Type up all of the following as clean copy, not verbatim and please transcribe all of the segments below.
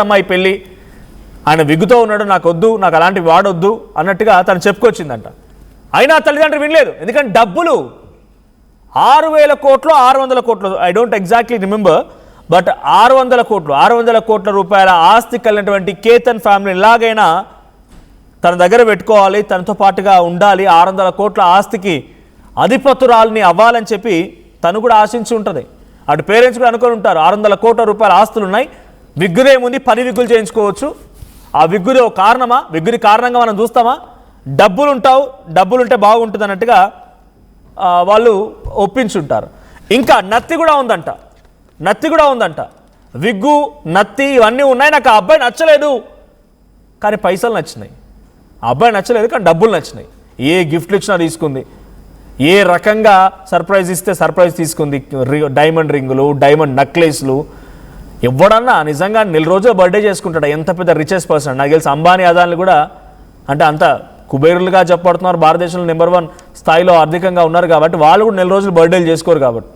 అమ్మాయి పెళ్ళి, ఆయన విగ్గుతో ఉన్నాడు, నాకు వద్దు, నాకు అలాంటి వాడొద్దు అన్నట్టుగా తను చెప్పుకొచ్చిందంట. అయినా తల్లిదండ్రులు వినలేదు. ఎందుకంటే డబ్బులు 6,000 కోట్లు 600 కోట్లు, I don't exactly remember, but 600 కోట్ల రూపాయల ఆస్తి కలిగినటువంటి కేతన్ ఫ్యామిలీ ఎలాగైనా తన దగ్గర పెట్టుకోవాలి, తనతో పాటుగా ఉండాలి, 600 కోట్ల ఆస్తికి అధిపతురాల్ని అవ్వాలని చెప్పి తను కూడా ఆశించి ఉంటుంది. అటు పేరెంట్స్ కూడా అనుకొని ఉంటారు 600 కోట్ల రూపాయల ఆస్తులు ఉన్నాయి, విగ్గుదేముంది, 10 విగ్గులు చేయించుకోవచ్చు. ఆ విగ్గుది ఒక కారణమా? విగ్గుది కారణంగా మనం చూస్తామా? డబ్బులుంటే బాగుంటుంది అన్నట్టుగా వాళ్ళు ఒప్పించుంటారు. ఇంకా నత్తి కూడా ఉందంట. విగ్గు, నత్తి ఇవన్నీ ఉన్నాయి. నాకు ఆ అబ్బాయి నచ్చలేదు కానీ పైసలు నచ్చినాయి. ఆ అబ్బాయి నచ్చలేదు కానీ డబ్బులు నచ్చినాయి. ఏ గిఫ్ట్లు ఇచ్చినా తీసుకుంది, ఏ రకంగా సర్ప్రైజ్ ఇస్తే సర్ప్రైజ్ తీసుకుంది. డైమండ్ రింగులు, డైమండ్ నెక్లెస్లు. ఎవడన్నా నిజంగా నెల రోజులు బర్త్డే చేసుకుంటాడు ఎంత పెద్ద రిచెస్ట్ పర్సన్. నాకు తెలిసి అంబానీ అదాన్ని కూడా అంటే అంత కుబేరులుగా చెప్పబడుతున్నారు, భారతదేశంలో నెంబర్ 1 స్థాయిలో ఆర్థికంగా ఉన్నారు కాబట్టి వాళ్ళు కూడా నెల రోజులు బర్త్డేలు చేసుకోరు కాబట్టి.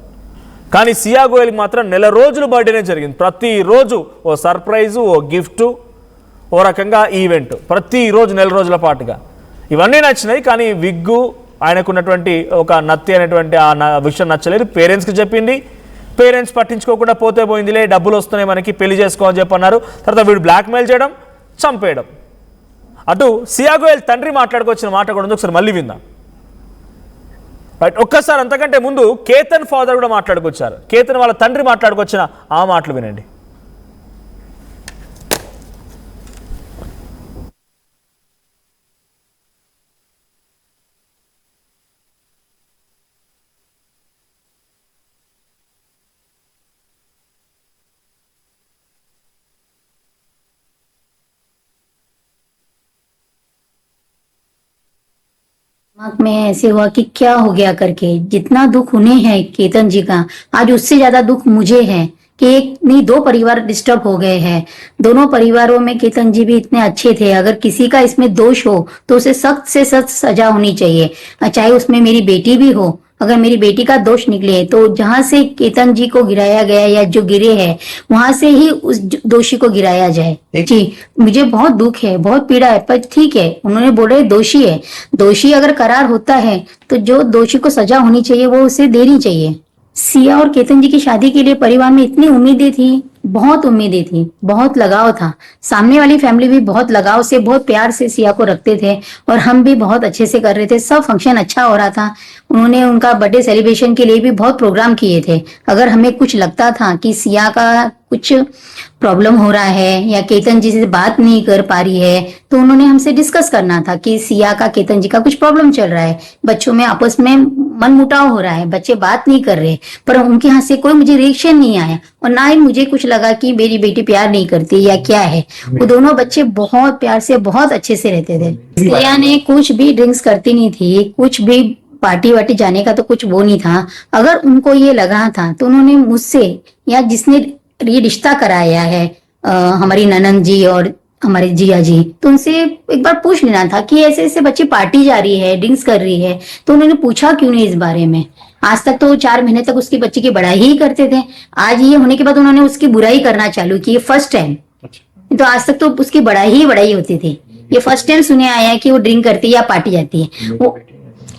కానీ సియా గోయల్కి మాత్రం నెల రోజులు బర్త్డేనే జరిగింది. ప్రతిరోజు ఓ సర్ప్రైజు, ఓ గిఫ్టు, ఓ రకంగా ఈవెంట్, ప్రతిరోజు నెల రోజుల పాటుగా. ఇవన్నీ నచ్చినాయి కానీ విగ్గు, ఆయనకున్నటువంటి ఒక నత్తి అనేటువంటి ఆ విషయం నచ్చలేదు. పేరెంట్స్కి చెప్పింది, పేరెంట్స్ పట్టించుకోకుండా పోతే పోయిందిలే, డబ్బులు వస్తున్నాయి మనకి, పెళ్లి చేసుకోమని చెప్పన్నారు. తర్వాత వీడు బ్లాక్మెయిల్ చేయడం, చంపేయడం. అటు సియా గోయల్ తండ్రి మాట్లాడుకొచ్చిన మాట కూడా ఒకసారి మళ్ళీ విందాం. రైట్, ఒక్కసారి అంతకంటే ముందు కేతన్ ఫాదర్ కూడా మాట్లాడుకొచ్చారు. కేతన్ వాళ్ళ తండ్రి మాట్లాడుకొచ్చిన ఆ మాటలు వినండి. दिमाग में ऐसे हुआ कि क्या हो गया करके। जितना दुख उन्हें है केतन जी का, आज उससे ज्यादा दुख मुझे है कि एक नहीं 2 परिवार डिस्टर्ब हो गए हैं। दोनों परिवारों में केतन जी भी इतने अच्छे थे। अगर किसी का इसमें दोष हो तो उसे सख्त से सख्त सजा होनी चाहिए, चाहे उसमें मेरी बेटी भी हो। अगर मेरी बेटी का दोष निकले तो जहां से केतन जी को गिराया गया या जो गिरे हैं वहां से ही उस दोषी को गिराया जाए। जी, मुझे बहुत दुख है, बहुत पीड़ा है, पर ठीक है, उन्होंने बोले दोषी है। दोषी अगर करार होता है तो जो दोषी को सजा होनी चाहिए वो उसे देनी चाहिए। सिया और केतन जी की शादी के लिए परिवार में इतनी उम्मीदें थी, बहुत उम्मीदें थी, बहुत लगाव था। सामने वाली फैमिली भी बहुत लगाव से, बहुत प्यार से सिया को रखते थे और हम भी बहुत अच्छे से कर रहे थे। सब फंक्शन अच्छा हो रहा था। उन्होंने उनका बर्थडे सेलिब्रेशन के लिए भी बहुत प्रोग्राम किए थे। अगर हमें कुछ लगता था कि सिया का कुछ प्रॉब्लम हो रहा है या केतन जी से बात नहीं कर पा रही है तो उन्होंने हमसे डिस्कस करना था कि सिया का केतन जी का कुछ प्रॉब्लम चल रहा है, बच्चों में आपस में मनमुटाव हो रहा है, बच्चे बात नहीं कर रहे। पर उनके यहाँ से कोई मुझे रिएक्शन नहीं आया और ना ही मुझे कुछ लगा कि मेरी बेटी प्यार नहीं करती या क्या है। वो दोनों बच्चे बहुत प्यार से, बहुत अच्छे से रहते थे। सिया ने कुछ भी ड्रिंक्स करती नहीं थी, कुछ भी पार्टी वार्टी जाने का तो कुछ वो नहीं था। अगर उनको ये लगा था तो उन्होंने मुझसे या जिसने ये रिश्ता कराया है हमारी ननंद जी और हमारे जिया जी, तो उनसे एक बार पूछ लेना था कि ऐसे ऐसे बच्ची पार्टी जा रही है, ड्रिंक्स कर रही है, तो उन्होंने पूछा क्यों नहीं इस बारे में। आज तक तो 4 महीने तक उसकी बच्ची की बड़ाई ही करते थे, आज ये होने के बाद उन्होंने उसकी बुराई करना चालू की। फर्स्ट टाइम, तो आज तक तो उसकी बड़ाई होती थी। ये फर्स्ट टाइम सुने आया है कि वो ड्रिंक करती है या पार्टी जाती है। वो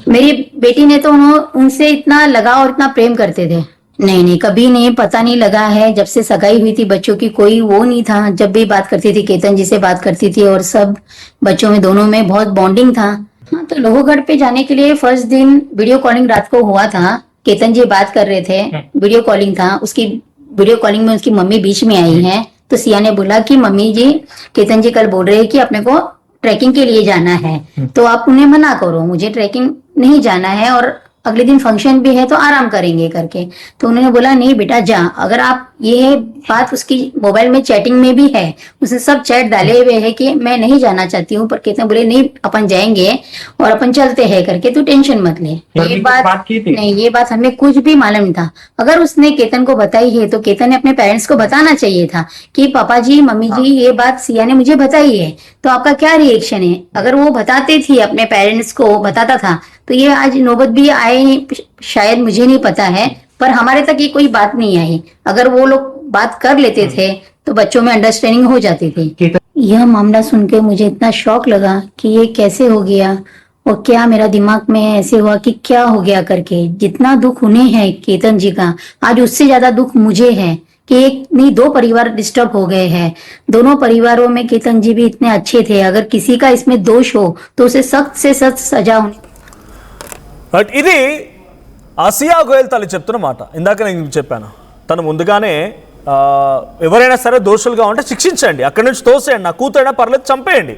मेरी बेटी ने तो उनसे इतना लगाव और इतना प्रेम करते थे। नहीं, कभी नहीं, पता नहीं लगा है। जब से सगाई हुई थी बच्चों की कोई वो नहीं था। जब भी बात करती थी केतन जी से बात करती थी और सब बच्चों में दोनों में बहुत बॉन्डिंग था। हाँ, तो लोहगढ़ पे जाने के लिए फर्स्ट दिन वीडियो कॉलिंग रात को हुआ था। केतन जी बात कर रहे थे, वीडियो कॉलिंग था। उसकी वीडियो कॉलिंग में उसकी मम्मी बीच में आई है तो सिया ने बोला कि मम्मी जी, केतन जी कल बोल रहे हैं कि अपने को ट्रैकिंग के लिए जाना है, तो आप उन्हें मना करो, मुझे ट्रैकिंग नहीं जाना है और अगले दिन फंक्शन भी है तो आराम करेंगे करके। तो उन्होंने बोला नहीं बेटा जा। अगर आप, ये बात उसकी मोबाइल में चैटिंग में भी है, उसने सब चैट डाले हुए है कि मैं नहीं जाना चाहती हूँ, पर कहते बोले नहीं अपन जाएंगे और अपन चलते हैं करके, तू टेंशन मत ले। ये बात नहीं, ये बात हमें कुछ भी मालूम नहीं था। अगर उसने केतन को बताई है तो केतन ने अपने पेरेंट्स को बताना चाहिए था कि पापा जी, मम्मी जी, ये बात सिया ने मुझे बताई है, तो आपका क्या रिएक्शन है। अगर वो बताते थी, अपने पेरेंट्स को बताता था तो ये आज नौबत भी आए शायद, मुझे नहीं पता है, पर हमारे तक ये कोई बात नहीं आई। अगर वो लोग बात कर लेते थे तो बच्चों में अंडरस्टैंडिंग हो जाती थी। यह मामला सुन के मुझे इतना शौक लगा कि ये कैसे हो गया और क्या मेरा दिमाग में ऐसे हुआ कि क्या हो गया करके। जितना दुख उन्हें है केतन जी का, आज उससे ज्यादा दुख मुझे है कि एक नहीं दो परिवार डिस्टर्ब हो गए हैं। दोनों परिवारों में केतन जी भी इतने अच्छे थे, अगर किसी का इसमें दोष हो तो उसे सख्त से सख्त सजा होनी। బట్ ఇది ఆసియా గోయల్ తల్లి చెప్తున్న మాట. ఇందాక నేను చెప్పాను, తను ముందుగానే ఎవరైనా సరే దోషులుగా ఉంటే శిక్షించండి, అక్కడి నుంచి తోసేయండి, నా కూతురైనా పర్లేదు చంపేయండి.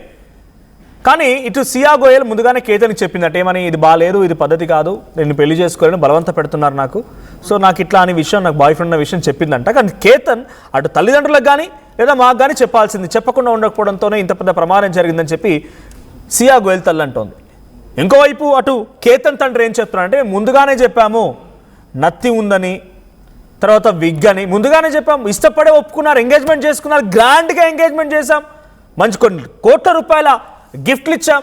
కానీ ఇటు సియా గోయల్ ముందుగానే కేతన్కి చెప్పిందట, ఏమని, ఇది బాగాలేదు, ఇది పద్ధతి కాదు, నేను పెళ్లి చేసుకోవాలని బలవంత పెడుతున్నారు నాకు, సో నాకు ఇట్లా అనే విషయం, నాకు బాయ్ ఫ్రెండ్ అనే విషయం చెప్పిందంట. కానీ కేతన్ అటు తల్లిదండ్రులకు కానీ లేదా మాకు కానీ చెప్పాల్సింది, చెప్పకుండా ఉండకపోవడంతోనే ఇంత పెద్ద ప్రమాదం జరిగిందని చెప్పి సియా గోయల్ తల్లి అంటోంది. ఇంకోవైపు అటు కేతన్ తండ్రి ఏం చెప్తున్నారంటే, ముందుగానే చెప్పాము నత్తి ఉందని, తర్వాత విగ్ అని ముందుగానే చెప్పాము, ఇష్టపడే ఒప్పుకున్నారు, ఎంగేజ్మెంట్ చేసుకున్నారు, గ్రాండ్గా ఎంగేజ్మెంట్ చేశాం, మంచి కొన్ని కోట్ల రూపాయల గిఫ్ట్లు ఇచ్చాం,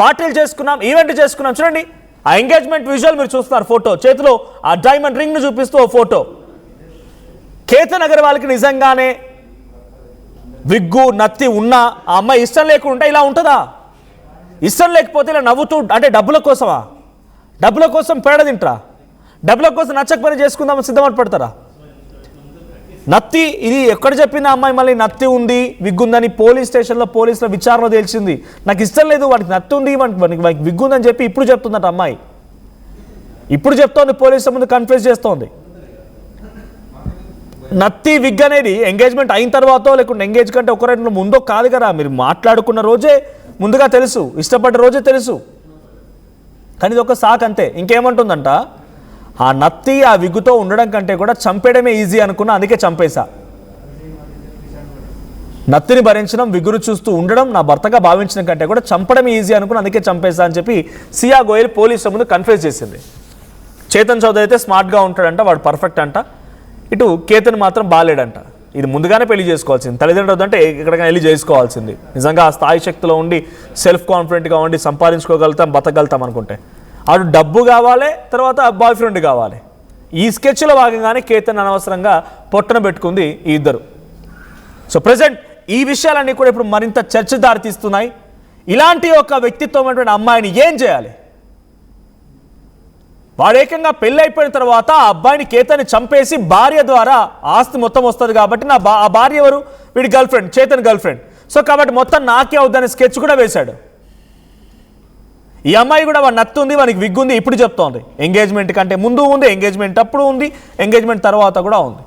పార్టీలు చేసుకున్నాం, ఈవెంట్ చేసుకున్నాం. చూడండి ఆ ఎంగేజ్మెంట్ విజువల్ మీరు చూస్తున్నారు, ఫోటో చేతిలో ఆ డైమండ్ రింగ్ను చూపిస్తూ ఓ ఫోటో. కేతన్ అగర్వాల్కి నిజంగానే విగ్గు నత్తి ఉన్నా ఆ అమ్మాయి ఇష్టం లేకుండా ఇలా ఉంటుందా? ఇష్టం లేకపోతే ఇలా నవ్వుతూ, అంటే డబ్బుల కోసమా? డబ్బుల కోసం పేడ తింటారా? డబ్బుల కోసం నచ్చక పని చేసుకుందామని సిద్ధమని పడతారా? నత్తి ఇది ఎక్కడ చెప్పింది అమ్మాయి, మళ్ళీ నత్తి ఉంది విగ్గుందని పోలీస్ స్టేషన్లో పోలీసుల విచారణలో తెలిసింది. నాకు ఇష్టం లేదు, వాడికి నత్తి ఉంది, వాడికి విగ్గుందని చెప్పి ఇప్పుడు చెప్తుందట అమ్మాయి. ఇప్పుడు చెప్తోంది, పోలీసుల ముందు కన్ఫ్యూజ్ చేస్తోంది. నత్తి విగ్ అనేది ఎంగేజ్మెంట్ అయిన తర్వాతో లేకుంటే ఎంగేజ్ కంటే ఒక రెండు ముందో కాదు కదా, మీరు మాట్లాడుకున్న రోజే ముందుగా తెలుసు, ఇష్టపడ్డ రోజే తెలుసు. కానీ ఇది ఒక సాక్ అంతే. ఇంకేమంటుందంట, ఆ నత్తి ఆ విగ్గుతో ఉండడం కంటే కూడా చంపేయడమే ఈజీ అనుకున్నా, అందుకే చంపేశా. నత్తిని భరించడం, విగ్గును చూస్తూ ఉండడం నా భర్తగా భావించడం కంటే కూడా చంపడమే ఈజీ అనుకున్నా, అందుకే చంపేశా అని చెప్పి సియా గోయల్ పోలీసుల ముందు కన్ఫ్యూజ్ చేసింది. చేతన్ చౌదరి అయితే స్మార్ట్గా ఉంటాడంట, వాడు పర్ఫెక్ట్ అంట, ఇటు కేతన్ మాత్రం బాలేడంట. ఇది ముందుగానే పెళ్లి చేసుకోవాల్సింది, తల్లిదండ్రులు అంటే ఎక్కడికైనా వెళ్ళి చేసుకోవాల్సింది. నిజంగా ఆ స్థాయి శక్తిలో ఉండి సెల్ఫ్ కాన్ఫిడెంట్గా ఉండి సంపాదించుకోగలుగుతాం, బతకగలుగుతాం అనుకుంటే, అటు డబ్బు కావాలి, తర్వాత బాయ్ ఫ్రెండ్ కావాలి. ఈ స్కెచ్లో భాగంగానే కేతన్ అనవసరంగా పొట్టన పెట్టుకుంది ఈ ఇద్దరు. సో ప్రజెంట్ ఈ విషయాలన్నీ కూడా ఇప్పుడు మరింత చర్చ దారితీస్తున్నాయి. ఇలాంటి ఒక వ్యక్తిత్వమైనటువంటి అమ్మాయిని ఏం చేయాలి? వాడు ఏకంగా పెళ్ళి అయిపోయిన తర్వాత ఆ అబ్బాయిని కేతన్ని చంపేసి భార్య ద్వారా ఆస్తి మొత్తం వస్తుంది కాబట్టి ఆ భార్య ఎవరు? వీడి girl friend, Chetan girl friend. So కాబట్టి మొత్తం నాకే అవుద్దని స్కెచ్ కూడా వేశాడు. ఈ అమ్మాయి కూడా వాడు నత్తి ఉంది, వానికి విగ్ ఉంది, ఇప్పుడు చెప్తోంది. ఎంగేజ్మెంట్ కంటే ముందు ఉంది, ఎంగేజ్మెంట్ అప్పుడు ఉంది, ఎంగేజ్మెంట్ తర్వాత కూడా ఉంది.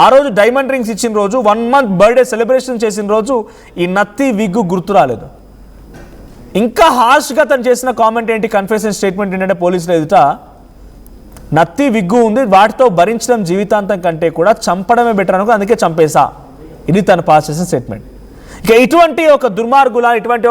ఆ రోజు డైమండ్ రింగ్స్ ఇచ్చిన రోజు, 1 month బర్త్డే సెలబ్రేషన్ చేసిన రోజు ఈ నత్తి విగ్గు గుర్తు రాలేదు. ఇంకా హార్ష్గా తను చేసిన కామెంట్ ఏంటి, కన్ఫెషన్ స్టేట్మెంట్ ఏంటంటే పోలీసులు ఎదుట, నత్తి విగ్గు ఉంది, వాటితో భరించడం జీవితాంతం కంటే కూడా చంపడమే బెటర్ అనుకో, అందుకే చంపేశా. ఇది తను పాస్ చేసిన స్టేట్మెంట్. ఇక ఇటువంటి ఒక దుర్మార్గుల, ఇటువంటి